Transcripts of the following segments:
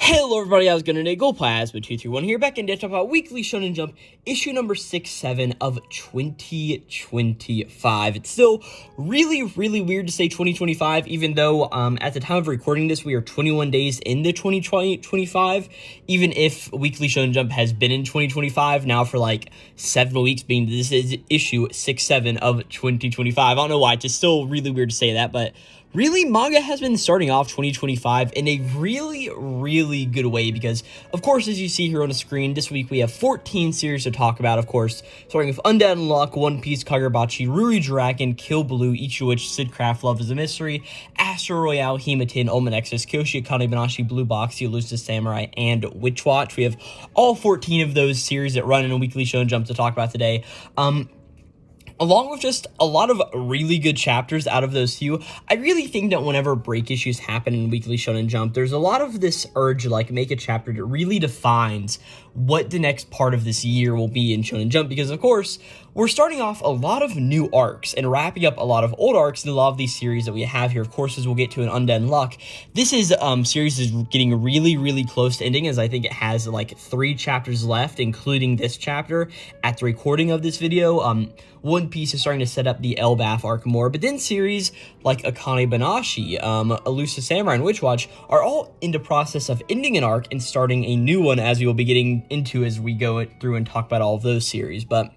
Hello everybody, how's it going today? Glowplasma 231 here, back in to talk about Weekly Shonen Jump, issue number 67 of 2025. It's still really weird to say 2025, even though at the time of recording this, we are 21 days into 2025, even if Weekly Shonen Jump has been in 2025 now for like 7 weeks, being this is issue 67 of 2025. I don't know why, it's just still really weird to say that, but really, manga has been starting off 2025 in a really good way because, of course, as you see here on the screen, this week we have 14 series to talk about, of course, starting with Undead Unlock, One Piece, Kagurabachi, Ruri Dragon, Kill Blue, Ichi Witch, Sid Craft, Love is a Mystery, Astro Royale, Hematin, Nexus, Kiyoshi, Akane, Banashi, Blue Box, Elusive Samurai, and Witch Watch. We have all 14 of those series that run in a Weekly Shonen Jump to talk about today. Along with just a lot of really good chapters out of those few, I really think that whenever break issues happen in Weekly Shonen Jump, there's a lot of this urge to like make a chapter that really defines what the next part of this year will be in Shonen Jump, because of course, we're starting off a lot of new arcs and wrapping up a lot of old arcs in a lot of these series that we have here. Of course, as we'll get to an Undead Unluck, this is series is getting really close to ending, as I think it has like 3 chapters left, including this chapter at the recording of this video. One Piece is starting to set up the Elbaf arc more, but then series like Akane Banashi, Elusive Samurai, and Witch Watch are all in the process of ending an arc and starting a new one, as we will be getting into as we go through and talk about all of those series. But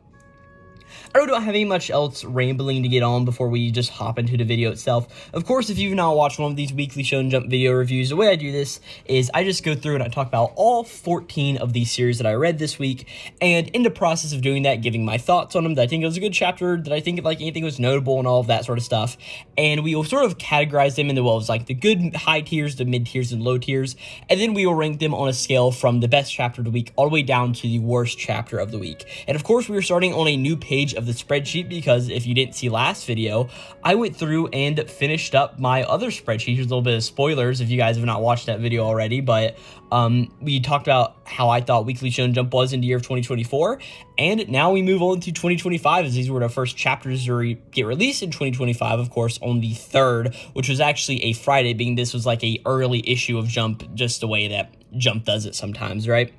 I really don't have any much else rambling to get on before we just hop into the video itself. Of course, if you've not watched one of these Weekly Shonen Jump video reviews, the way I do this is I just go through and I talk about all 14 of these series that I read this week, and in the process of doing that, giving my thoughts on them, that I think it was a good chapter, that I think like anything was notable and all of that sort of stuff. And we will sort of categorize them into, well, it's like the good high tiers, the mid tiers, and low tiers, and then we will rank them on a scale from the best chapter of the week all the way down to the worst chapter of the week. And of course, we are starting on a new page of the spreadsheet, because if you didn't see last video, I went through and finished up my other spreadsheet. Here's a little bit of spoilers if you guys have not watched that video already, but we talked about how I thought Weekly Shonen Jump was in the year of 2024, and now we move on to 2025, as these were the first chapters to get released in 2025, of course, on the 3rd, which was actually a Friday, being this was like a early issue of Jump, just the way that Jump does it sometimes, right?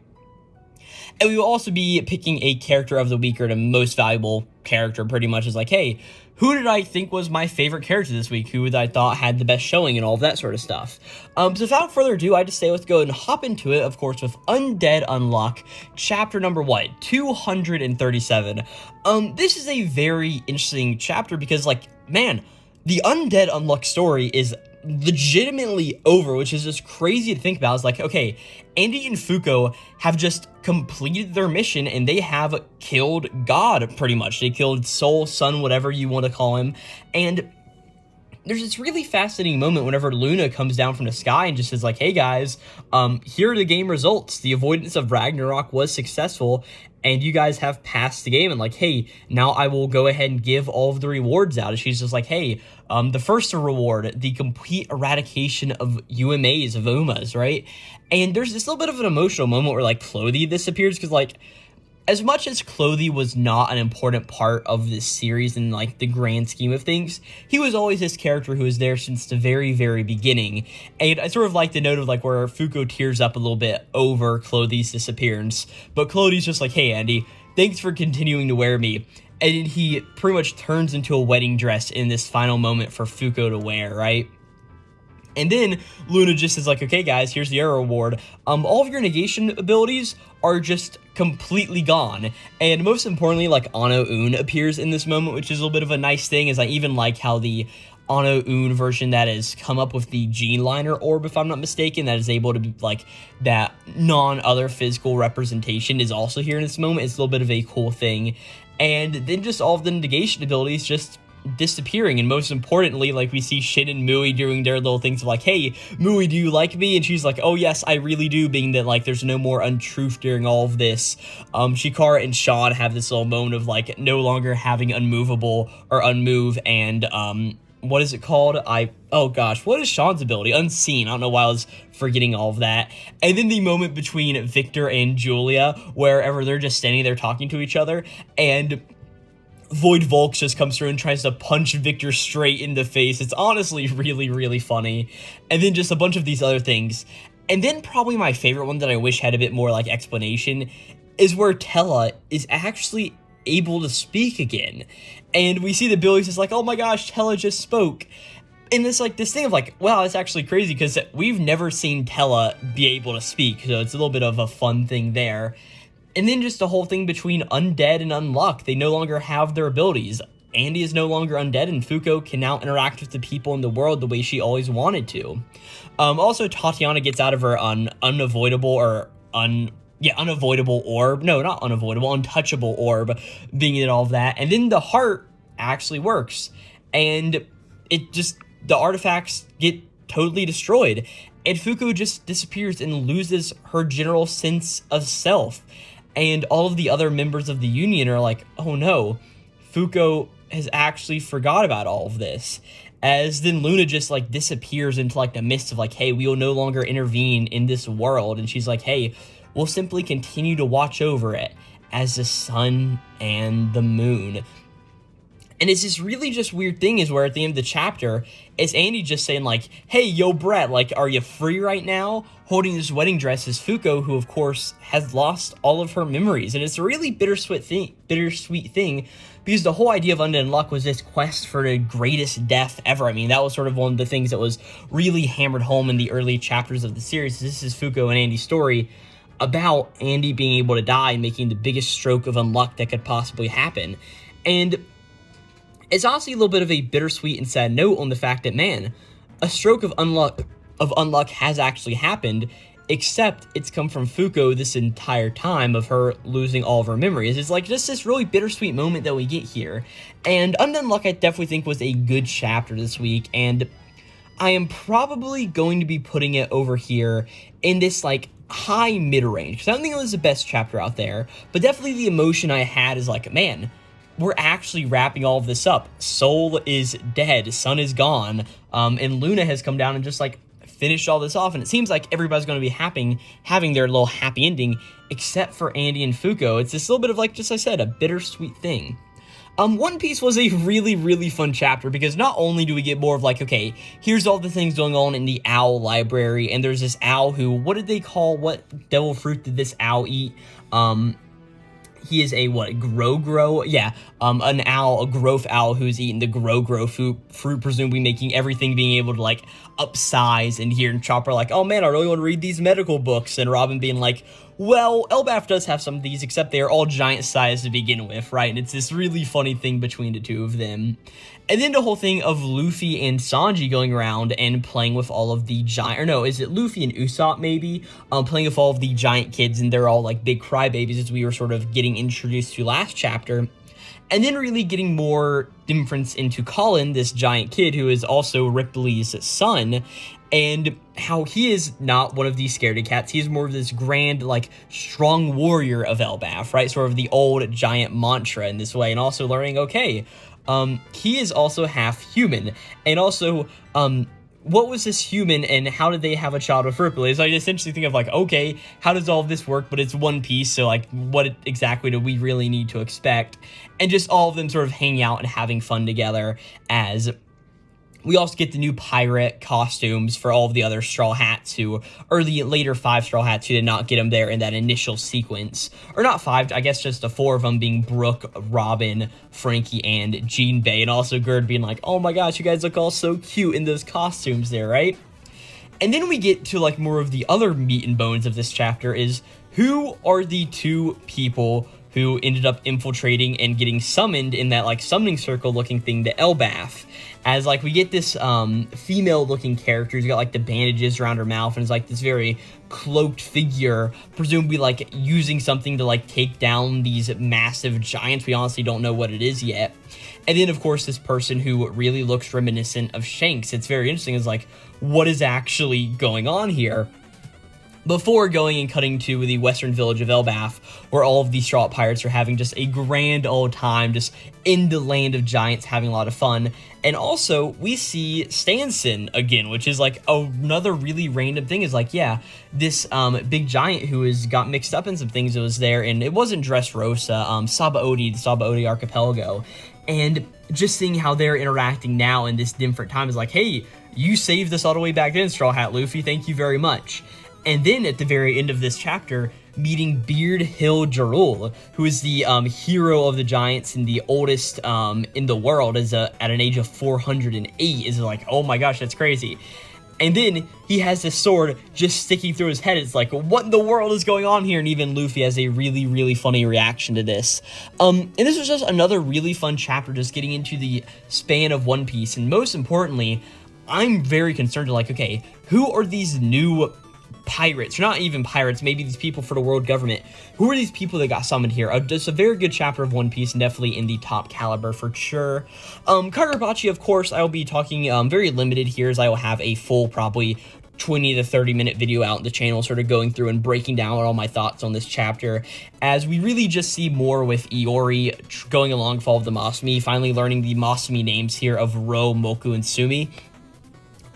And we will also be picking a character of the week, or the most valuable character, pretty much, is like, hey, who did I think was my favorite character this week? Who I thought had the best showing and all of that sort of stuff. So without further ado, I just say let's go and hop into it, of course, with Undead Unlock, chapter number, 237. This is a very interesting chapter because, like, man, the Undead Unlock story is legitimately over, which is just crazy to think about. It's like, okay, Andy and Fuko have just completed their mission and they have killed God, pretty much. They killed Soul, Sun, whatever you want to call him. And there's this really fascinating moment whenever Luna comes down from the sky and just says like, hey guys, here are the game results. The avoidance of Ragnarok was successful, and you guys have passed the game, and like, hey, now I will go ahead and give all of the rewards out. And she's just like, hey, the first reward, the complete eradication of UMAs, of UMAs, right? And there's this little bit of an emotional moment where like Clothy disappears, because like, as much as Clothy was not an important part of this series in like the grand scheme of things, he was always this character who was there since the very beginning. And I sort of like the note of like where Fuko tears up a little bit over Clothy's disappearance, but Clothy's just like, hey Andy, thanks for continuing to wear me. And he pretty much turns into a wedding dress in this final moment for Fuko to wear, right? And then Luna just is like, okay guys, here's the error reward. All of your negation abilities are just completely gone. And most importantly, like, Ano-un appears in this moment, which is a little bit of a nice thing, as I even like how the Ano-un version that has come up with the Gene Liner orb, if I'm not mistaken, that is able to be like that non-other physical representation is also here in this moment. It's a little bit of a cool thing. And then just all of the negation abilities just disappearing, and most importantly, like, we see Shin and Mui doing their little things of like, hey Mui, do you like me? And she's like, oh yes, I really do, being that like there's no more untruth during all of this. Shikara and Sean have this little moment of like no longer having unmovable or unmove, and what is it called? Oh gosh, what is Sean's ability? Unseen. I don't know why I was forgetting all of that. And then the moment between Victor and Julia, wherever they're just standing there talking to each other, and Void Volk just comes through and tries to punch Victor straight in the face. It's honestly really funny. And then just a bunch of these other things. And then probably my favorite one that I wish had a bit more like explanation is where Tella is actually able to speak again. And we see that Billy's just like, oh my gosh, Tella just spoke. And it's like this thing of like, wow, it's actually crazy because we've never seen Tella be able to speak. So it's a little bit of a fun thing there. And then just the whole thing between undead and unluck. They no longer have their abilities. Andy is no longer undead, and Fuko can now interact with the people in the world the way she always wanted to. Also, Tatiana gets out of her untouchable orb, being in all of that. And then the heart actually works. And the artifacts get totally destroyed. And Fuko just disappears and loses her general sense of self. And all of the other members of the Union are like, oh no, Fuko has actually forgot about all of this. As then Luna just like disappears into like the mist of like, hey, we will no longer intervene in this world. And she's like, hey, we'll simply continue to watch over it as the sun and the moon. And it's this really just weird thing is where at the end of the chapter, it's Andy just saying like, hey, yo, Brett, like, are you free right now? Holding this wedding dress is Fuko, who of course has lost all of her memories. And it's a really bittersweet thing because the whole idea of Undead Luck was this quest for the greatest death ever. I mean, that was sort of one of the things that was really hammered home in the early chapters of the series. This is Fuko and Andy's story about Andy being able to die and making the biggest stroke of unluck that could possibly happen. And it's honestly a little bit of a bittersweet and sad note on the fact that, man, a stroke of unluck has actually happened, except it's come from Fuko this entire time of her losing all of her memories. It's like just this really bittersweet moment that we get here. And Undead Luck I definitely think was a good chapter this week, and I am probably going to be putting it over here in this like high mid-range, because I don't think it was the best chapter out there, but definitely the emotion I had is like, man, we're actually wrapping all of this up. Soul is dead, Sun is gone, and Luna has come down and just like finished all this off, and it seems like everybody's going to be having their little happy ending, except for Andy and Fuko. It's this little bit of like, just like I said, a bittersweet thing. One Piece was a really, really fun chapter because not only do we get more of like, okay, here's all the things going on in the owl library, and there's this owl who, what devil fruit did this owl eat? He is a Grow? Yeah, an owl, a growth owl who's eating the Grow fruit, presumably making everything being able to like upsize. And here in Chopper like, oh man, I really want to read these medical books. And Robin being like, well, Elbaf does have some of these, except they are all giant size to begin with, right? And it's this really funny thing between the two of them. And then the whole thing of Luffy and Sanji going around and playing with all of the giant, or no, is it Luffy and Usopp maybe? Playing with all of the giant kids, and they're all like big crybabies as we were sort of getting introduced to last chapter. And then really getting more difference into Colin, this giant kid who is also Ripley's son, and how he is not one of these scaredy cats. He is more of this grand, like, strong warrior of Elbaf, right? Sort of the old giant mantra in this way, and also learning, okay, he is also half human, and also, what was this human, and how did they have a child with Ripley? So I essentially think of like, okay, how does all of this work? But it's One Piece, so like, what exactly do we really need to expect? And just all of them sort of hanging out and having fun together. As we also get the new pirate costumes for all of the other Straw Hats or the later 5 Straw Hats who did not get them there in that initial sequence. Or not 5, I guess just the 4 of them being Brooke, Robin, Frankie, and Jinbei. And also Gerd being like, oh my gosh, you guys look all so cute in those costumes there, right? And then we get to like more of the other meat and bones of this chapter is, who are the 2 people who ended up infiltrating and getting summoned in that like summoning circle looking thing to Elbaf? As like we get this female looking character who's got like the bandages around her mouth and is like this very cloaked figure, presumably like using something to like take down these massive giants. We honestly don't know what it is yet. And then of course this person who really looks reminiscent of Shanks. It's very interesting, is like, what is actually going on here? Before going and cutting to the western village of Elbaf, where all of these Straw Pirates are having just a grand old time, just in the land of giants, having a lot of fun. And also, we see Stanson again, which is like another really random thing, is like, yeah, this big giant who has got mixed up in some things that was there, and it wasn't Dressrosa, Sabaody, the Sabaody Archipelago. And just seeing how they're interacting now in this different time is like, hey, you saved us all the way back then, Straw Hat Luffy, thank you very much. And then at the very end of this chapter, meeting Beard Hill Hyrule, who is the hero of the giants and the oldest in the world, at an age of 408, is like, oh my gosh, that's crazy. And then he has this sword just sticking through his head. It's like, what in the world is going on here? And even Luffy has a really, really funny reaction to this. And this was just another really fun chapter, just getting into the span of One Piece. And most importantly, I'm very concerned, like, okay, who are these new pirates, or not even pirates, maybe these people for the world government? Who are these people that got summoned here? Just a very good chapter of One Piece, and definitely in the top caliber for sure. Kagurabachi, of course, I will be talking very limited here, as I will have a full, probably 20 to 30 minute video out on the channel, sort of going through and breaking down all my thoughts on this chapter, as we really just see more with Iori going along with all of the Masumi, finally learning the Masumi names here of Ro, Moku, and Sumi.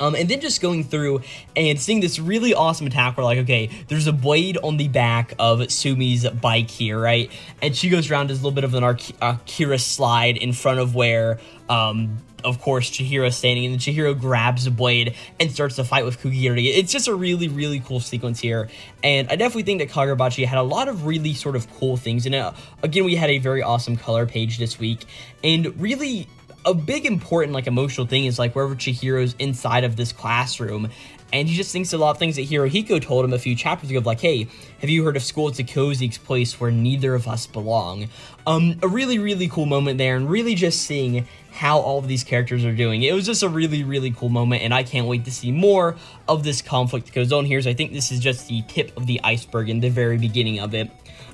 And then just going through and seeing this really awesome attack where, like, okay, there's a blade on the back of Sumi's bike here, right? And she goes around, does a little bit of an Akira slide in front of where, of course, Chihiro's standing, and then Chihiro grabs the blade and starts to fight with Kukiri. It's just a really, really cool sequence here, and I definitely think that Kagurabachi had a lot of really sort of cool things in it. Again, we had a very awesome color page this week, and really a big important, like, emotional thing is, like, wherever Chihiro's inside of this classroom, and he just thinks a lot of things that Hirohiko told him a few chapters ago, of like, hey, have you heard of school? It's a cozy place where neither of us belong. A really, really cool moment there, and really just seeing how all of these characters are doing. It was just a really, really cool moment, and I can't wait to see more of this conflict that goes on here, so I think this is just the tip of the iceberg in the very beginning of it.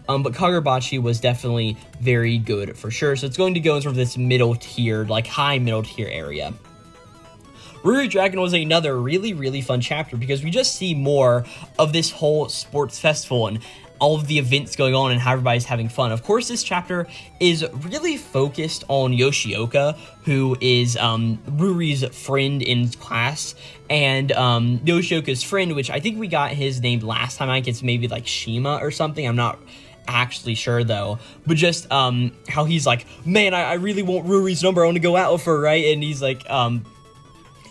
But Kagurabachi was definitely very good for sure. So it's going to go in sort of this middle tier, like high middle tier area. Ruri Dragon was another really, really fun chapter because we just see more of this whole sports festival and all of the events going on and how everybody's having fun. Of course, this chapter is really focused on Yoshioka, who is Ruri's friend in class, and Yoshioka's friend, which I think we got his name last time. I think it's maybe like Shima or something. I'm not actually sure though, but just how he's like, man, I really want Ruri's number, I want to go out with her, right? And he's like,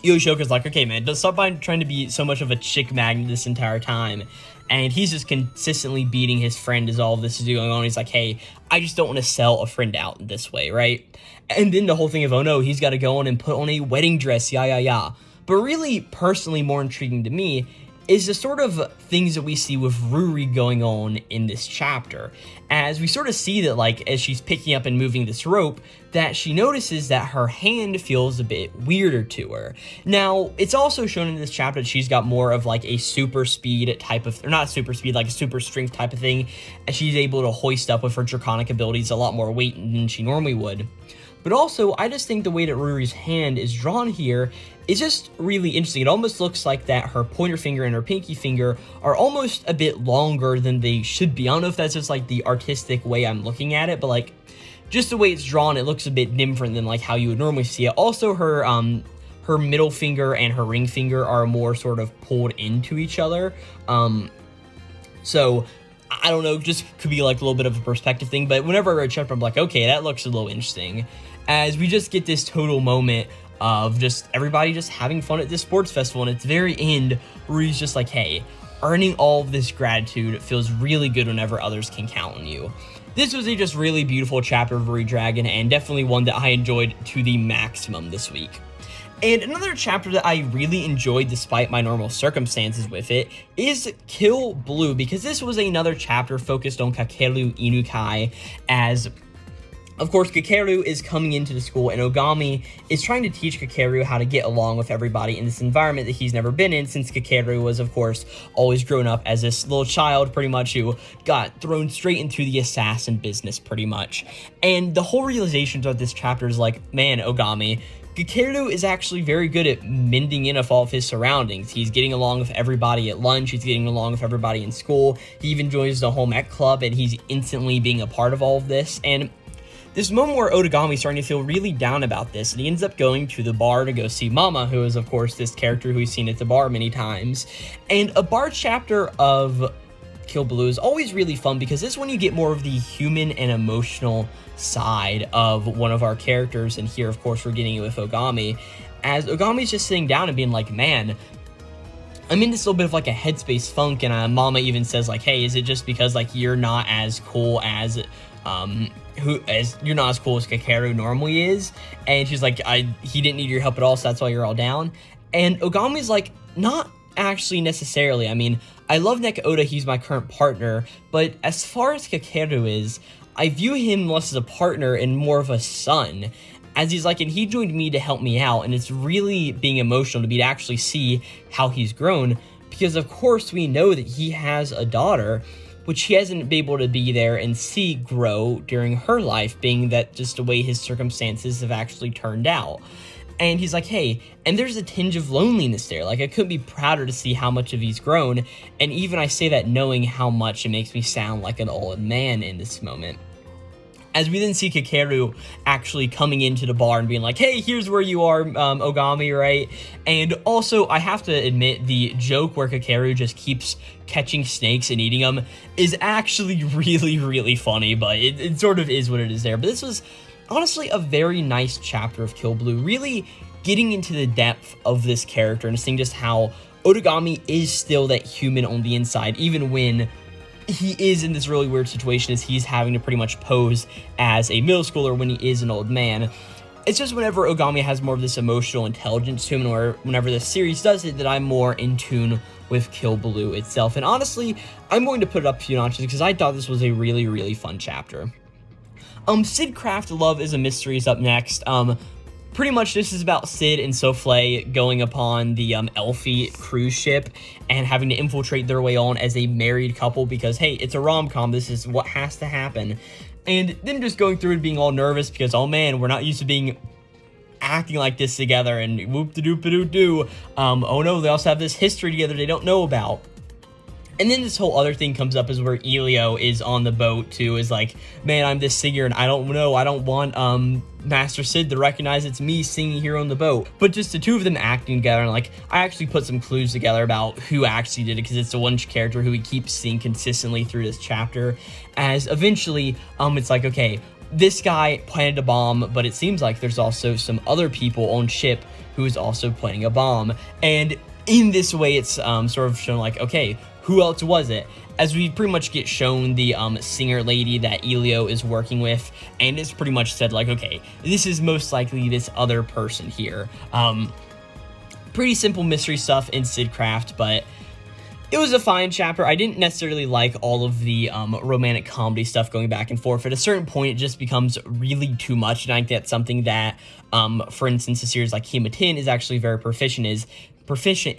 Yoshioka's like, okay, man, don't stop trying to be so much of a chick magnet this entire time. And he's just consistently beating his friend as all of this is going on. He's like, hey, I just don't want to sell a friend out in this way, right? And then the whole thing of, oh no, he's got to go on and put on a wedding dress, yeah. But really, personally, more intriguing to me is the sort of things that we see with Ruri going on in this chapter. As we sort of see that, like, as she's picking up and moving this rope, that she notices that her hand feels a bit weirder to her. Now, it's also shown in this chapter that she's got more of like a super speed type of, or not super speed, like a super strength type of thing, as she's able to hoist up with her draconic abilities a lot more weight than she normally would. But also, I just think the way that Ruri's hand is drawn here is just really interesting. It almost looks like that her pointer finger and her pinky finger are almost a bit longer than they should be. I don't know if that's just like the artistic way I'm looking at it, but like just the way it's drawn, it looks a bit different than like how you would normally see it. Also, her middle finger and her ring finger are more sort of pulled into each other. So I don't know, just could be like a little bit of a perspective thing, but whenever I read chapter, I'm like, okay, that looks a little interesting. As we just get this total moment of just everybody just having fun at this sports festival, and at the very end, Ruri's just like, hey, earning all of this gratitude feels really good whenever others can count on you. This was a just really beautiful chapter of Ruri Dragon, and definitely one that I enjoyed to the maximum this week. And another chapter that I really enjoyed despite my normal circumstances with it is Kill Blue, because this was another chapter focused on Kakeru Inukai, as of course, Kakeru is coming into the school, and Ogami is trying to teach Kakeru how to get along with everybody in this environment that he's never been in, since Kakeru was, of course, always grown up as this little child, pretty much, who got thrown straight into the assassin business, pretty much. And the whole realization of this chapter is like, man, Ogami, Kakeru is actually very good at mending in with all of his surroundings. He's getting along with everybody at lunch, he's getting along with everybody in school, he even joins the home ec club, and he's instantly being a part of all of this. And this moment where Otagami's starting to feel really down about this, and he ends up going to the bar to go see Mama, who is, of course, this character who we've seen at the bar many times. And a bar chapter of Kill Blue is always really fun, because this is when you get more of the human and emotional side of one of our characters, and here, of course, we're getting it with Ogami, as Ogami's just sitting down and being like, man, I'm in this little bit of like a headspace funk, and Mama even says like, hey, is it just because like you're not as cool as you're not as cool as Kakeru normally is? And she's like, he didn't need your help at all, so that's why you're all down. And Ogami's like, not actually necessarily. I mean, I love Nek Oda, he's my current partner, but as far as Kakeru is, I view him less as a partner and more of a son. As he's like, and he joined me to help me out, and it's really being emotional to me to actually see how he's grown, because of course we know that he has a daughter, which he hasn't been able to be there and see grow during her life, being that just the way his circumstances have actually turned out. And he's like, hey, and there's a tinge of loneliness there. Like, I couldn't be prouder to see how much of he's grown, and even I say that knowing how much it makes me sound like an old man in this moment. As we then see Kakeru actually coming into the bar and being like, hey, here's where you are, Ogami, right? And also, I have to admit, the joke where Kakeru just keeps catching snakes and eating them is actually really, really funny, but it sort of is what it is there. But this was honestly a very nice chapter of Kill Blue, really getting into the depth of this character and seeing just how Otagami is still that human on the inside, even when he is in this really weird situation as he's having to pretty much pose as a middle schooler when he is an old man. It's just whenever Ogami has more of this emotional intelligence to him, or whenever the series does it, that I'm more in tune with Kill Blue itself. And honestly, I'm going to put it up a few notches because I thought this was a really, really fun chapter. Sid Craft Love is a Mystery is up next. Pretty much this is about Sid and Souffle going upon the Elfie cruise ship and having to infiltrate their way on as a married couple because, hey, it's a rom-com, this is what has to happen. And then just going through and being all nervous because, oh man, we're not used to acting like this together, and whoop-de-doop-a-doo-doo. Oh no, they also have this history together they don't know about. And then this whole other thing comes up is where Elio is on the boat too, is like, man, I'm this singer and I don't know, I don't want Master Sid to recognize it's me singing here on the boat. But just the two of them acting together, and like, I actually put some clues together about who actually did it, because it's the one character who we keep seeing consistently through this chapter, as eventually, it's like, okay, this guy planted a bomb, but it seems like there's also some other people on ship who is also planting a bomb. And in this way, it's sort of shown like, okay, who else was it? As we pretty much get shown the singer lady that Elio is working with, and it's pretty much said like, okay, this is most likely this other person here. Pretty simple mystery stuff in Sid Craft, but it was a fine chapter. I didn't necessarily like all of the romantic comedy stuff going back and forth. At a certain point, it just becomes really too much, and I think that's something that, for instance, a series like Himatin is actually very proficient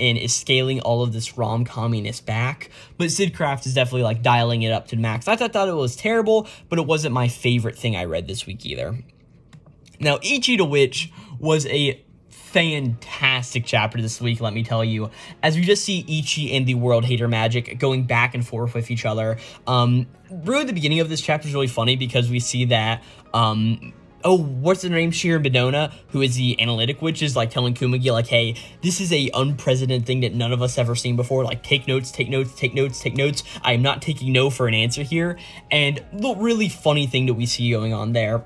in is scaling all of this rom-comminess back, but Sid Craft is definitely like dialing it up to max. I thought it was terrible, but it wasn't my favorite thing I read this week either. Now, Ichi the Witch was a fantastic chapter this week, let me tell you, as we just see Ichi and the World Hater Magic going back and forth with each other. Really, the beginning of this chapter is really funny because we see that, what's her name? Shirin Bedona, who is the analytic witch, is like telling Kumagi, like, hey, this is a unprecedented thing that none of us ever seen before. Like, take notes, take notes, take notes, take notes. I am not taking no for an answer here. And the really funny thing that we see going on there.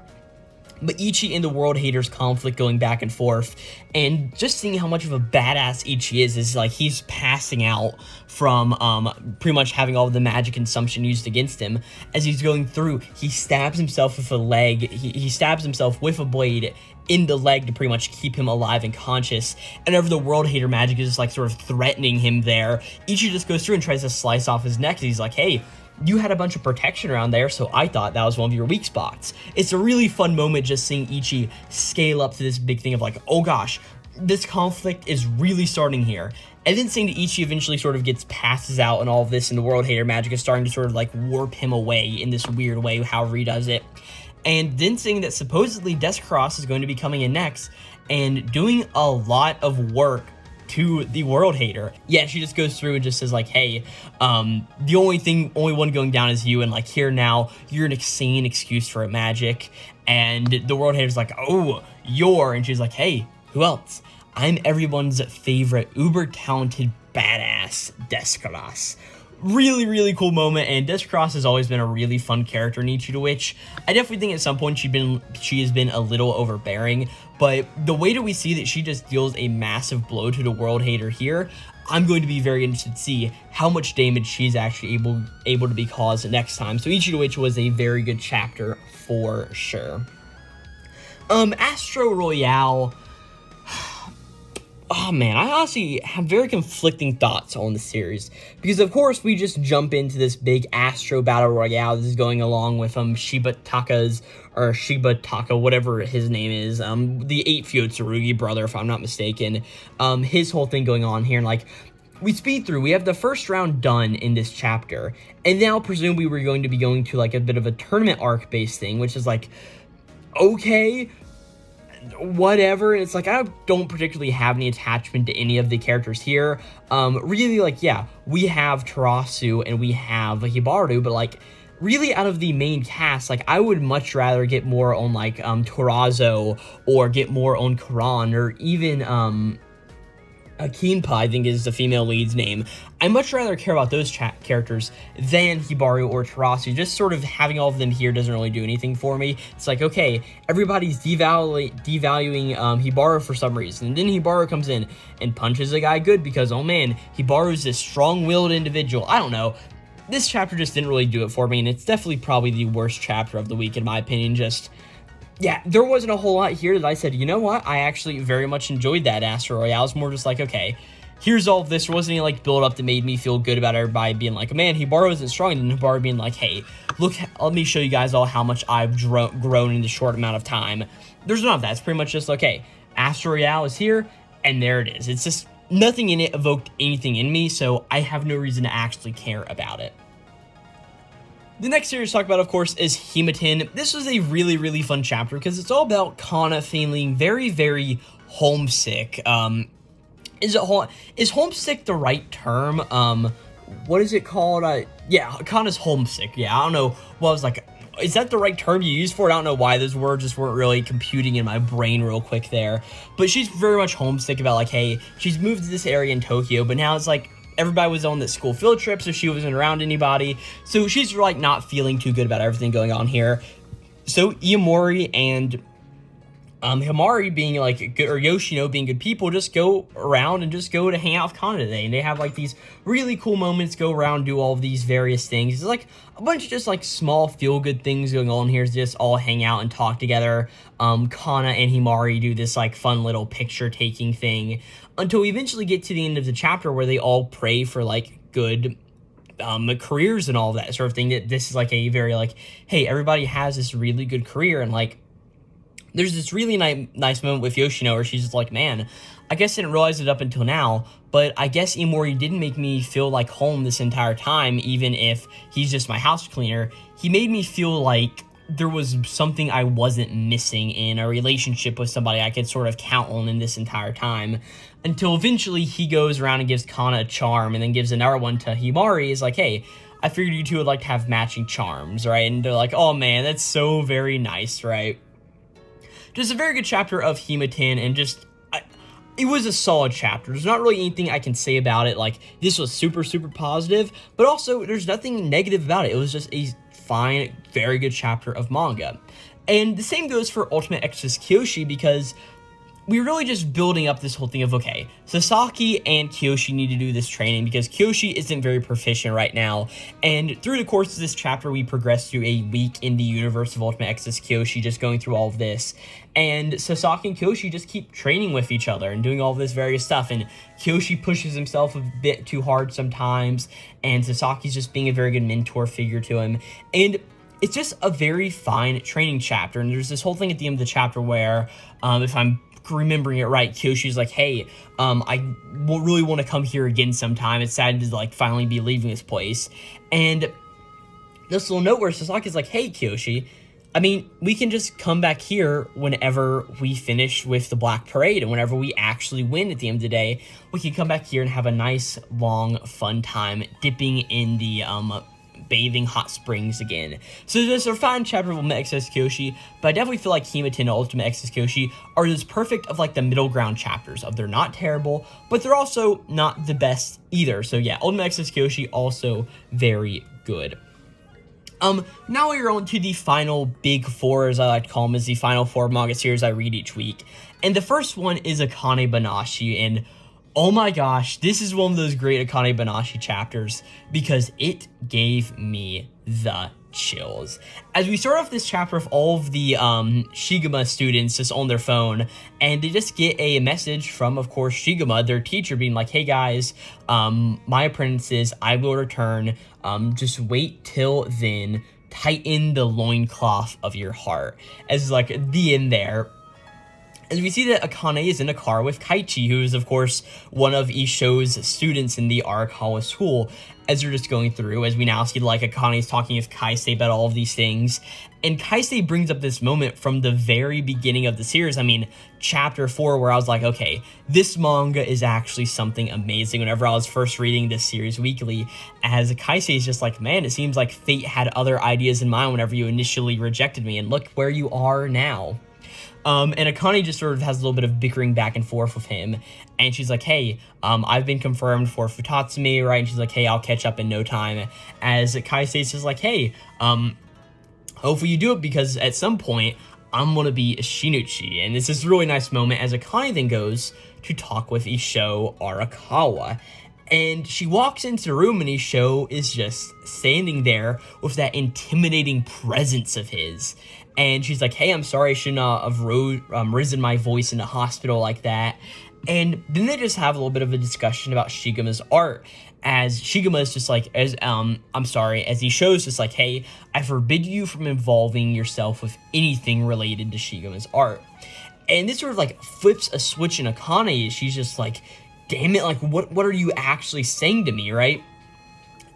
But Ichi and the World Haters conflict going back and forth, and just seeing how much of a badass Ichi is like he's passing out from pretty much having all of the magic consumption used against him. As he's going through, he stabs himself with a leg, he stabs himself with a blade in the leg to pretty much keep him alive and conscious, and whenever the World Hater Magic is just like sort of threatening him there, Ichi just goes through and tries to slice off his neck, and he's like, hey, you had a bunch of protection around there, so I thought that was one of your weak spots. It's a really fun moment just seeing Ichi scale up to this big thing of like, oh gosh, this conflict is really starting here. And then seeing that Ichi eventually sort of passes out and all of this, and the World Hater Magic is starting to sort of like warp him away in this weird way, however he does it. And then seeing that supposedly Descross is going to be coming in next and doing a lot of work to the World Hater. Yeah, she just goes through and just says like, hey, the only one going down is you, and like here now, you're an insane excuse for a magic. And the World Hater's like, oh, and she's like, hey, who else? I'm everyone's favorite uber talented badass Descross. Really, really cool moment, and Descross has always been a really fun character in Ichi the Witch. I definitely think at some point she has been a little overbearing, but the way that we see that she just deals a massive blow to the World Hater here, I'm going to be very interested to see how much damage she's actually able to be caused next time. So Ichi to Ichi was a very good chapter for sure. Astro Royale. Oh man, I honestly have very conflicting thoughts on the series, because of course we just jump into this big Astro Battle Royale. This is going along with Shiba Taka, whatever his name is, the 8 Tsurugi brother, if I'm not mistaken. His whole thing going on here, and like, we speed through, we have the first round done in this chapter, and now presumably we're going to be going to like a bit of a tournament arc based thing, which is like, okay, whatever. It's like, I don't particularly have any attachment to any of the characters here. Really, like, yeah, we have Tarasu and we have Hibaru, but like, really out of the main cast, like, I would much rather get more on like Torazo, or get more on Karan, or even Akinpa, I think is the female lead's name. I much rather care about those characters than Hibaru or Tarasu. Just sort of having all of them here doesn't really do anything for me. It's like, okay, everybody's devaluing Hibaru for some reason, and then Hibaru comes in and punches a guy good because, oh man, Hibaru's this strong-willed individual. I don't know. This chapter just didn't really do it for me, and it's definitely probably the worst chapter of the week in my opinion. Just, yeah, there wasn't a whole lot here that I said, you know what, I actually very much enjoyed that Astro Royale. It's more just like, okay, here's all of this. There wasn't any like build up that made me feel good about everybody being like, man, Hibaru isn't strong, and then Hibaru being like, hey, look, let me show you guys all how much I've grown in a short amount of time. There's none of that. It's pretty much just, okay, Astro Royale is here, and there it is. It's just, nothing in it evoked anything in me, so I have no reason to actually care about it. The next series to talk about, of course, is Hematin. This was a really, really fun chapter because it's all about Kana feeling very, very homesick. Is homesick the right term? What is it called? Yeah, Kana's homesick. Yeah, I don't know. Well, I was like, is that the right term you use for it? I don't know why those words just weren't really computing in my brain real quick there. But she's very much homesick about, like, hey, she's moved to this area in Tokyo, but now it's like, everybody was on this school field trip, so she wasn't around anybody. So she's like not feeling too good about everything going on here. So Iomori and Himari being like good, or Yoshino being good people, just go around and just go to hang out with Kana today. And they have like these really cool moments, go around, do all of these various things. It's like a bunch of just like small feel-good things going on here. Just all hang out and talk together. Kana and Himari do this like fun little picture-taking thing until we eventually get to the end of the chapter where they all pray for like good careers and all that sort of thing. That this is like a very like, hey, everybody has this really good career, and like there's this really nice moment with Yoshino where she's just like, man, I guess I didn't realize it up until now, but I guess Iomori didn't make me feel like home this entire time, even if he's just my house cleaner. He made me feel like there was something I wasn't missing in a relationship with somebody I could sort of count on in this entire time, until eventually he goes around and gives Kana a charm, and then gives another one to Himari. Is like, hey, I figured you two would like to have matching charms, right? And they're like, oh man, that's so very nice, right? Just a very good chapter of Hematin, and just, it was a solid chapter. There's not really anything I can say about it, like, this was super, super positive, but also, there's nothing negative about it. It was just a fine, very good chapter of manga. And the same goes for Ultimate Exorcist Kiyoshi, because we're really just building up this whole thing of, okay, Sasaki and Kiyoshi need to do this training because Kiyoshi isn't very proficient right now, and through the course of this chapter, we progress through a week in the universe of Ultimate Exorcist Kiyoshi, just going through all of this, and Sasaki and Kiyoshi just keep training with each other and doing all of this various stuff, and Kiyoshi pushes himself a bit too hard sometimes, and Sasaki's just being a very good mentor figure to him, and it's just a very fine training chapter. And there's this whole thing at the end of the chapter where, if I'm remembering it right, Kyoshi's like, hey, I really want to come here again sometime. It's sad to like finally be leaving this place. And this little note where Sasaki's like, hey, Kiyoshi, I mean, we can just come back here whenever we finish with the Black Parade, and whenever we actually win at the end of the day, we can come back here and have a nice, long, fun time dipping in the bathing hot springs again. So there's a fine chapter of Ultimate Exorcist Kiyoshi, but I definitely feel like Hematin and Ultimate Exorcist Kiyoshi are this perfect of like the middle ground chapters of they're not terrible, but they're also not the best either. So yeah, Ultimate Exorcist Kiyoshi also very good. Now we're on to the final big four, as I like to call them, is the final four manga series I read each week. And the first one is Akane Banashi, and Oh my gosh, this is one of those great Akane Banashi chapters because it gave me the chills. As we start off this chapter with all of the Shiguma students just on their phone, and they just get a message from, of course, Shiguma, their teacher, being like, hey guys, my apprentices, I will return, just wait till then, tighten the loincloth of your heart. As like the end there. As we see that Akane is in a car with Kaichi, who is, of course, one of Isho's students in the Arakawa school, as they're just going through, as we now see, like, Akane's talking with Kaisei about all of these things, and Kaisei brings up this moment from the very beginning of the series, I mean, chapter 4, where I was like, okay, this manga is actually something amazing whenever I was first reading this series weekly, as Kaisei is just like, man, it seems like fate had other ideas in mind whenever you initially rejected me, and look where you are now. And Akane just sort of has a little bit of bickering back and forth with him, and she's like, hey, I've been confirmed for Futatsumi, right? And she's like, hey, I'll catch up in no time, as Kaisei's just like, hey, hopefully you do it, because at some point, I'm gonna be a Shinichi, and this is a really nice moment, as Akane then goes to talk with Isho Arakawa, and she walks into the room, and Isho is just standing there with that intimidating presence of his. And she's like, hey, I'm sorry I should not have risen my voice in the hospital like that. And then they just have a little bit of a discussion about Shiguma's art. As Shiguma is just like, as he shows just like, hey, I forbid you from involving yourself with anything related to Shiguma's art. And this sort of like flips a switch in Akane. She's just like, damn it, like, what are you actually saying to me, right?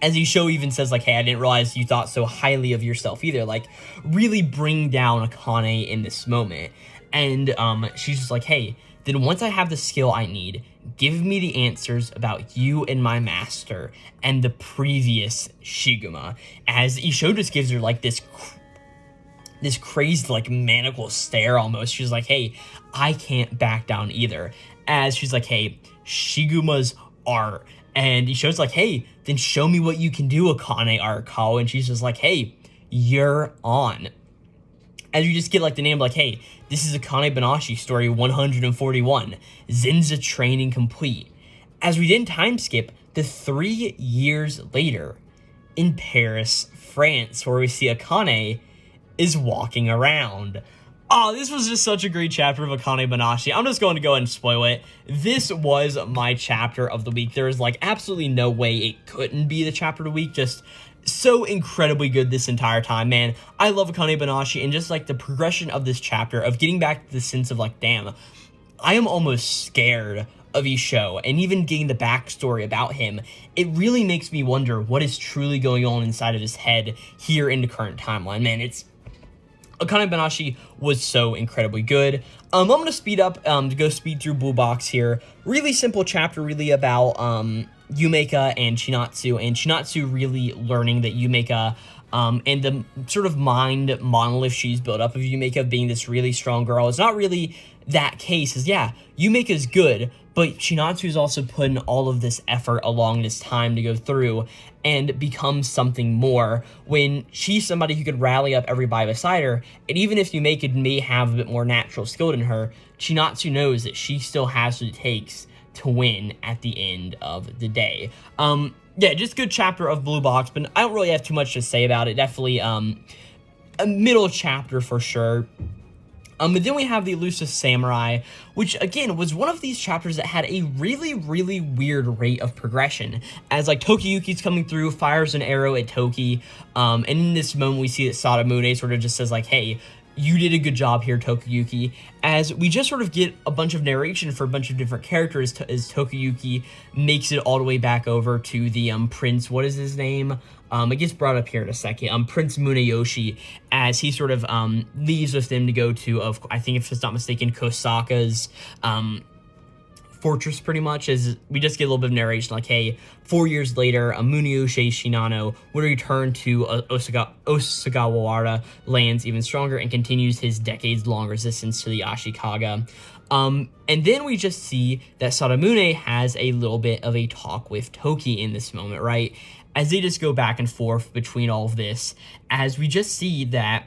As Isho even says, like, hey, I didn't realize you thought so highly of yourself either. Like, really bring down Akane in this moment. And she's just like, hey, then once I have the skill I need, give me the answers about you and my master and the previous Shiguma. As Isho just gives her, like, this crazed, like, maniacal stare almost. She's like, hey, I can't back down either. As she's like, hey, Shiguma's art. And Isho's like, hey, then show me what you can do, Akane Arakawa. And she's just like, hey, you're on. As you just get, like, the name, like, hey, this is Akane Banashi, story 141. Zenza training complete. As we then time skip to 3 years later in Paris, France, where we see Akane is walking around. Oh, this was just such a great chapter of Akane Banashi. I'm just going to go ahead and spoil it. This was my chapter of the week. There is, like, absolutely no way it couldn't be the chapter of the week. Just so incredibly good this entire time, man. I love Akane Banashi, and just, like, the progression of this chapter of getting back to the sense of, like, damn, I am almost scared of Isho, and even getting the backstory about him, it really makes me wonder what is truly going on inside of his head here in the current timeline. Man, Akane Banashi was so incredibly good. I'm going to speed up to go speed through Blue Box here. Really simple chapter, really about Yumeka and Chinatsu really learning that Yumeka and the sort of mind monolith she's built up of Yumeka being this really strong girl. It's not really that case, is yeah, Yumeka's good, but Chinatsu's also put in all of this effort along this time to go through and become something more when she's somebody who could rally up everybody beside her. And even if Yumeka may have a bit more natural skill than her, Chinatsu knows that she still has what it takes to win at the end of the day. Yeah, just good chapter of Blue Box, but I don't really have too much to say about it. Definitely a middle chapter for sure. But then we have the Elusive Samurai, which, again, was one of these chapters that had a really, really weird rate of progression. As, like, Tokiyuki's coming through, fires an arrow at Toki, and in this moment we see that Sadamune sort of just says, like, hey, you did a good job here, Tokiyuki, as we just sort of get a bunch of narration for a bunch of different characters as Tokiyuki makes it all the way back over to the Prince, what is his name? It gets brought up here in a second. Prince Muneyoshi, as he sort of leaves with them to go to, I think if it's not mistaken, Kosaka's fortress, pretty much, as we just get a little bit of narration, like, hey, 4 years later, Muneyoshi Shinano would return to Osagawara lands even stronger and continues his decades-long resistance to the Ashikaga. And then we just see that Sadamune has a little bit of a talk with Toki in this moment, right? As they just go back and forth between all of this, as we just see that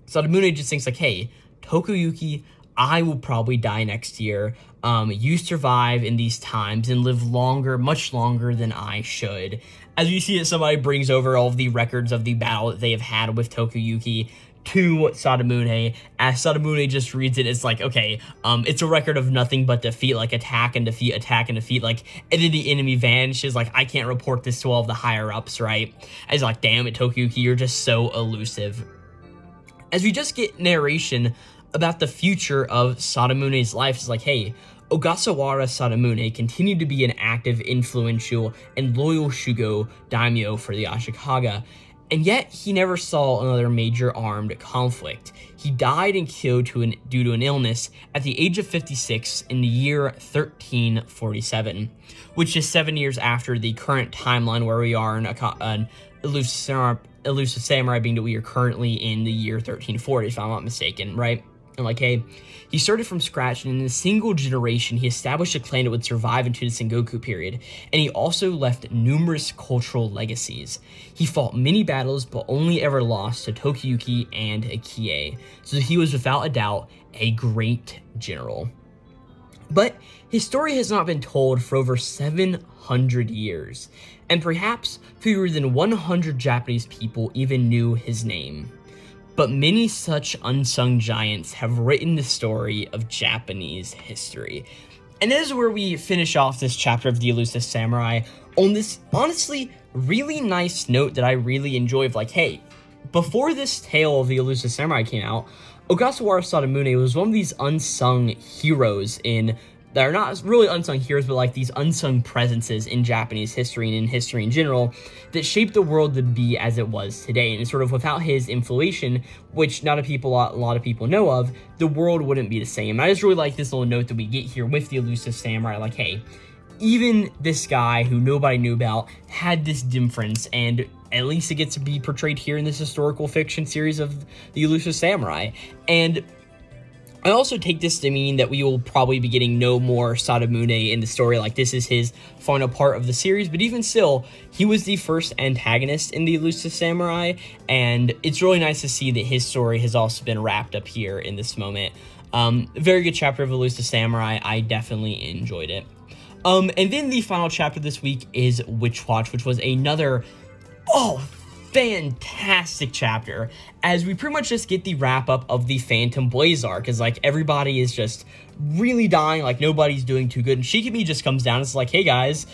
Sadamune just thinks, like, hey, Tokiyuki, I will probably die next year. You survive in these times and live longer, much longer than I should. As you see that somebody brings over all of the records of the battle that they have had with Tokuyuki to Sadamune. As Sadamune just reads it, it's like, okay, it's a record of nothing but defeat, like attack and defeat, like, and then the enemy vanishes, like, I can't report this to all of the higher-ups, right? As like, damn it, Tokuyuki, you're just so elusive. As we just get narration about the future of Sadamune's life, it's like, hey, Ogasawara Sadamune continued to be an active, influential, and loyal Shugo daimyo for the Ashikaga, and yet he never saw another major armed conflict. He died in Kyoto due to an illness at the age of 56 in the year 1347, which is 7 years after the current timeline where we are in an elusive samurai, being that we are currently in the year 1340, if I'm not mistaken, right? And like, hey, he started from scratch, and in a single generation, he established a clan that would survive into the Sengoku period, and he also left numerous cultural legacies. He fought many battles, but only ever lost to Tokuyuki and Ichi, so he was without a doubt a great general. But his story has not been told for over 700 years, and perhaps fewer than 100 Japanese people even knew his name. But many such unsung giants have written the story of Japanese history. And this is where we finish off this chapter of the Elusive Samurai on this, honestly, really nice note that I really enjoy of like, hey, before this tale of the Elusive Samurai came out, Ogasawara Sadamune was one of these unsung heroes that are not really unsung heroes, but like these unsung presences in Japanese history and in history in general that shaped the world to be as it was today. And sort of without his influence, which a lot of people know of, the world wouldn't be the same. I just really like this little note that we get here with the Elusive Samurai, like, hey, even this guy who nobody knew about had this difference, and at least it gets to be portrayed here in this historical fiction series of the Elusive Samurai. And I also take this to mean that we will probably be getting no more Sadamune in the story, like this is his final part of the series, but even still, he was the first antagonist in the Elusive Samurai, and it's really nice to see that his story has also been wrapped up here in this moment. Very good chapter of Elusive Samurai, I definitely enjoyed it. And then the final chapter this week is Witch Watch, which was another, fantastic chapter, as we pretty much just get the wrap up of the Phantom Blaze arc, because like everybody is just really dying, like nobody's doing too good, and Shikimi just comes down and it's like, hey guys,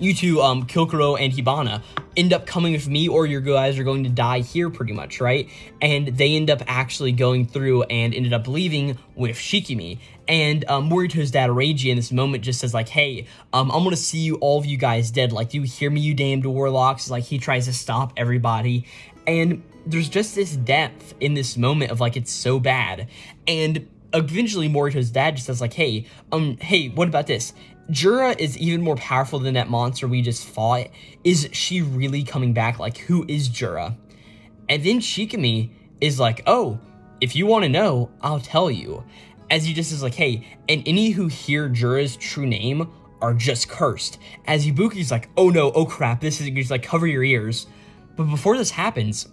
you two, Kyokuro and Hibana, end up coming with me or your guys are going to die here pretty much, right? And they end up actually going through and ended up leaving with Shikimi. And Morito's dad, Reiji, in this moment just says like, hey, I'm going to see you, all of you guys dead. Like, do you hear me, you damned warlocks? Like, he tries to stop everybody. And there's just this depth in this moment of like, it's so bad. And eventually Morito's dad just says like, hey, what about this? Jura is even more powerful than that monster we just fought. Is she really coming back? Like, who is Jura? And then Shikimi is like, oh, if you want to know, I'll tell you. As he just is like, hey, and any who hear Jura's true name are just cursed. As Ibuki's like, oh no, oh crap, this is, he's like, cover your ears. But before this happens,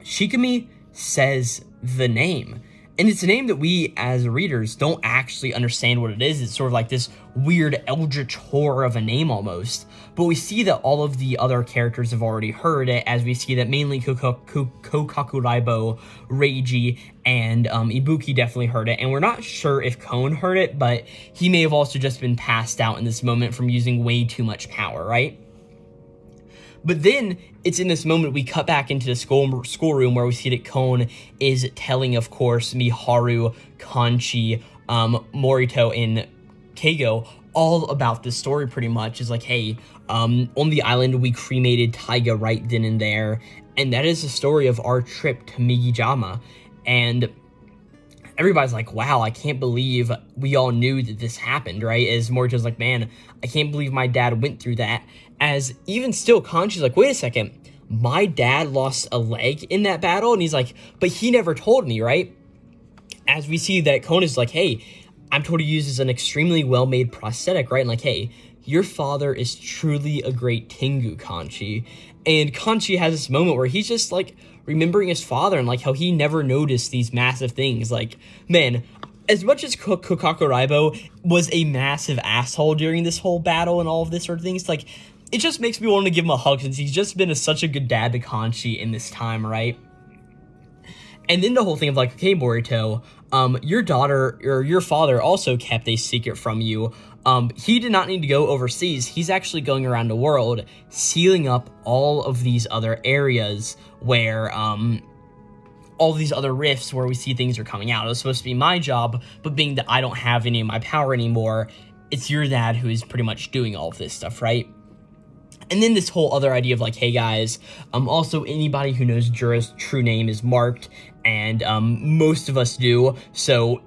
Shikimi says the name. And it's a name that we, as readers, don't actually understand what it is. It's sort of like this weird eldritch horror of a name almost. But we see that all of the other characters have already heard it, as we see that mainly Kokakuraibo, Reiji, and Ibuki definitely heard it. And we're not sure if Kon heard it, but he may have also just been passed out in this moment from using way too much power, right? But then it's in this moment we cut back into the schoolroom where we see that Kon is telling, of course, Miharu, Kanchi, Morito, and Keigo all about this story pretty much. Is like, hey, on the island we cremated Taiga right then and there, and that is the story of our trip to Migijama. And everybody's like, wow, I can't believe we all knew that this happened, right? As Morito's like, man, I can't believe my dad went through that. As even still, Kanchi's like, wait a second, my dad lost a leg in that battle? And he's like, but he never told me, right? As we see that Kon is like, hey, I'm told to use as an extremely well-made prosthetic, right? And like, hey, your father is truly a great Tengu, Kanchi. And Kanchi has this moment where he's just like remembering his father and like how he never noticed these massive things. Like, man, as much as Kakariko was a massive asshole during this whole battle and all of this sort of things, like, it just makes me want to give him a hug since he's just been such a good dad to Kanchi in this time, right? And then the whole thing of like, okay, Boruto, your daughter or your father also kept a secret from you. He did not need to go overseas. He's actually going around the world, sealing up all of these other areas where, all these other rifts where we see things are coming out. It was supposed to be my job, but being that I don't have any of my power anymore, it's your dad who is pretty much doing all of this stuff, right? And then this whole other idea of like, hey guys, also anybody who knows Jura's true name is marked, and most of us do, so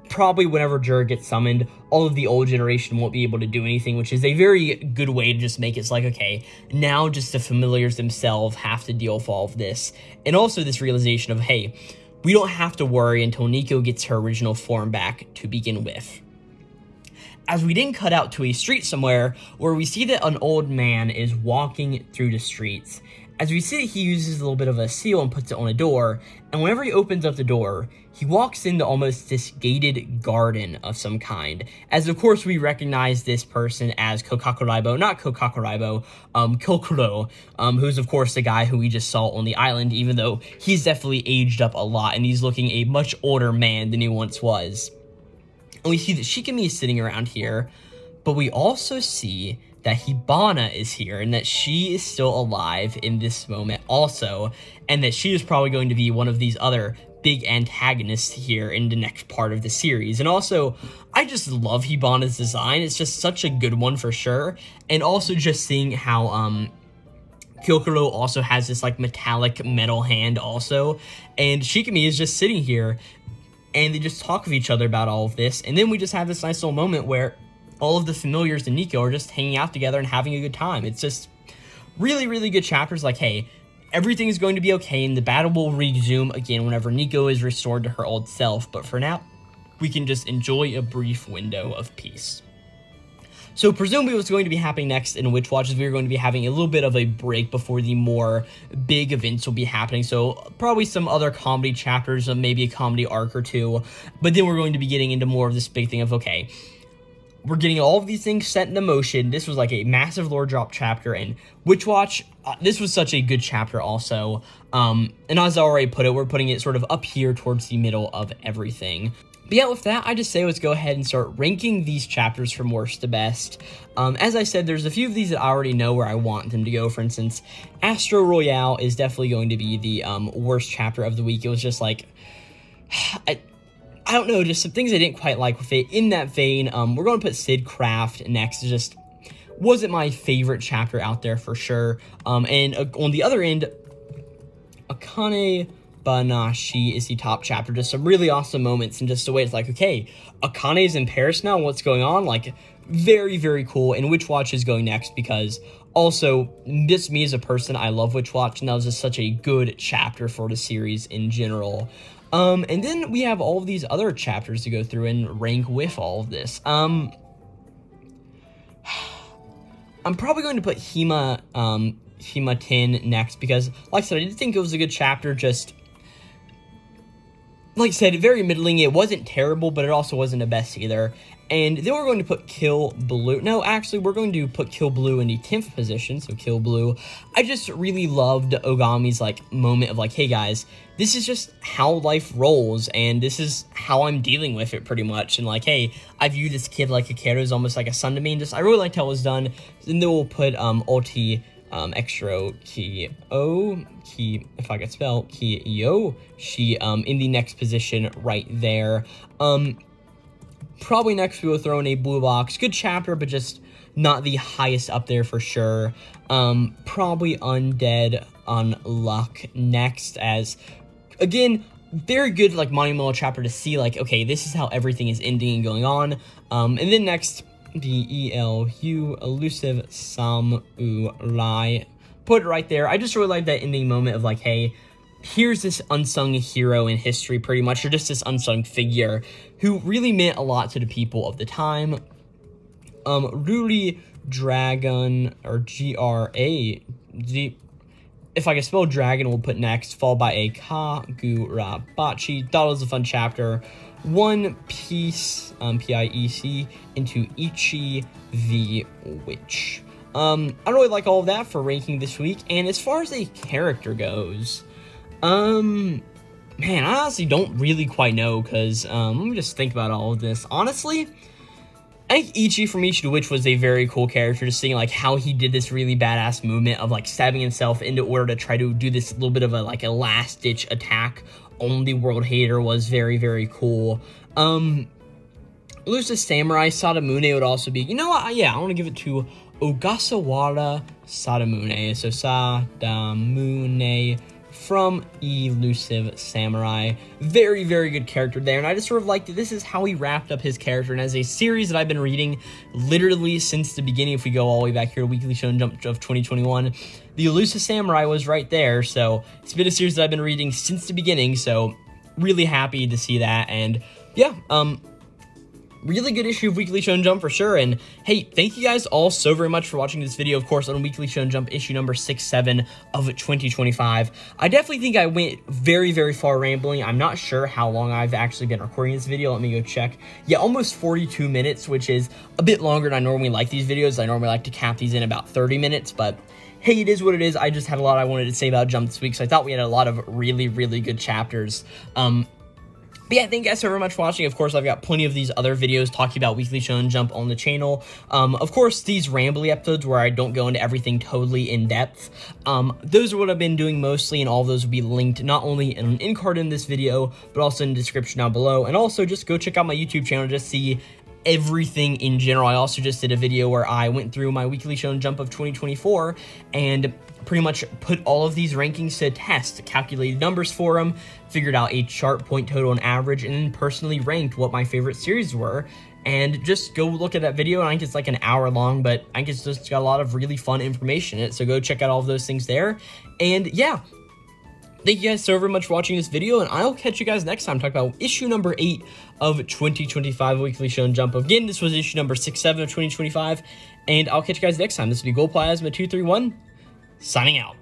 probably whenever Jura gets summoned, all of the old generation won't be able to do anything, which is a very good way to just make it like, okay, now just the familiars themselves have to deal with all of this. And also this realization of, hey, we don't have to worry until Nico gets her original form back to begin with. As we then cut out to a street somewhere where we see that an old man is walking through the streets. As we see, he uses a little bit of a seal and puts it on a door, and whenever he opens up the door, he walks into almost this gated garden of some kind. As of course we recognize this person as Kokoro, not Kokoro, Kokoro, who's of course the guy who we just saw on the island, even though he's definitely aged up a lot and he's looking a much older man than he once was. And we see that Shikimi is sitting around here, but we also see that Hibana is here and that she is still alive in this moment also, and that she is probably going to be one of these other big antagonists here in the next part of the series. And also, I just love Hibana's design. It's just such a good one for sure. And also just seeing how Kyokuro also has this like metallic metal hand also, and Shikimi is just sitting here and they just talk with each other about all of this, and then we just have this nice little moment where all of the familiars and Nico are just hanging out together and having a good time. It's just really, really good chapters. Like, hey, everything is going to be okay, and the battle will resume again whenever Nico is restored to her old self. But for now, we can just enjoy a brief window of peace. So presumably what's going to be happening next in Witch Watch is we're going to be having a little bit of a break before the more big events will be happening. So probably some other comedy chapters, maybe a comedy arc or two. But then we're going to be getting into more of this big thing of, okay, we're getting all of these things set into motion. This was like a massive lore drop chapter, and Witch Watch, this was such a good chapter also. And as I already put it, we're putting it sort of up here towards the middle of everything. But yeah, with that, I just say let's go ahead and start ranking these chapters from worst to best. As I said, there's a few of these that I already know where I want them to go. For instance, Astro Royale is definitely going to be the worst chapter of the week. It was just like, I don't know, just some things I didn't quite like with it. In that vein, we're going to put Sid Craft next. It just wasn't my favorite chapter out there for sure. And on the other end, Akane Banashi is the top chapter. Just some really awesome moments, and just the way it's like, okay, Akane's in Paris now, what's going on? Like, very, very cool. And Witch Watch is going next because also, just me as a person, I love Witch Watch, and that was just such a good chapter for the series in general. And then we have all of these other chapters to go through and rank with all of this. I'm probably going to put Hima 10 next because, like I said, I did think it was a good chapter, just like I said, very middling. It wasn't terrible, but it also wasn't the best either. And then we're going to put Kill Blue. No, actually, we're going to put Kill Blue in the 10th position, so Kill Blue. I just really loved Ogami's, like, moment of, like, hey, guys, this is just how life rolls, and this is how I'm dealing with it, pretty much. And, like, hey, I view this kid like Akira is almost like a son to me, and just, I really liked how it was done. And then we'll put Ulti Extra if I could spell, Kiyoshi, in the next position right there. Probably next we will throw in a Blue Box. Good chapter, but just not the highest up there for sure. Probably Undead Unluck next, as, again, very good, like, monumental chapter to see, like, okay, this is how everything is ending and going on. And then next, the ELU, Elusive Samurai. Put it right there. I just really like that ending moment of, like, hey, here's this unsung hero in history, pretty much, or just this unsung figure who really meant a lot to the people of the time. Ruri Dragon, or If I Can Spell Dragon, we'll put next, followed by a Kagurabachi. Thought it was a fun chapter. One Piece, Piece, into Ichi the Witch. I really like all of that for ranking this week. And as far as a character goes, man, I honestly don't really quite know, because let me just think about all of this. Honestly, I think Ichi from Ichi the Witch was a very cool character, just seeing like how he did this really badass movement of like stabbing himself into order to try to do this little bit of a like a last ditch attack on the world hater was very, very cool. Elusive Samurai Sadamune would also be, you know what, yeah, I want to give it to Ogasawara Sadamune. So Sadamune from Elusive Samurai. Very, very good character there. And I just sort of liked that this is how he wrapped up his character. And as a series that I've been reading literally since the beginning, if we go all the way back here to Weekly Shonen Jump of 2021, the Elusive Samurai was right there. So it's been a series that I've been reading since the beginning. So really happy to see that. And yeah, really good issue of Weekly Shonen Jump for sure. And hey, thank you guys all so very much for watching this video, of course, on Weekly Shonen Jump issue number 67 of 2025. I definitely think I went very, very far rambling. I'm not sure how long I've actually been recording this video. Let me go check. Yeah, almost 42 minutes, which is a bit longer than I normally like these videos. I normally like to cap these in about 30 minutes, but hey, it is what it is. I just had a lot I wanted to say about Jump this week, so I thought we had a lot of really, really good chapters. But yeah, thank you guys so very much for watching. Of course, I've got plenty of these other videos talking about Weekly Shonen Jump on the channel. Of course, these rambly episodes where I don't go into everything totally in depth, those are what I've been doing mostly, and all of those will be linked not only in an end card in this video, but also in the description down below. And also, just go check out my YouTube channel to just see everything in general. I also just did a video where I went through my Weekly Shonen Jump of 2024 and pretty much put all of these rankings to test, calculated numbers for them, figured out a chart point total and average, and then personally ranked what my favorite series were. And just go look at that video. I think it's like an hour long, but I think it's just got a lot of really fun information in it. So go check out all of those things there. And yeah, thank you guys so very much for watching this video, and I'll catch you guys next time talking about issue number 8 of 2025 Weekly Shonen Jump. Again, this was issue number 67 of 2025, and I'll catch you guys next time. This will be Glowplasma 231, signing out.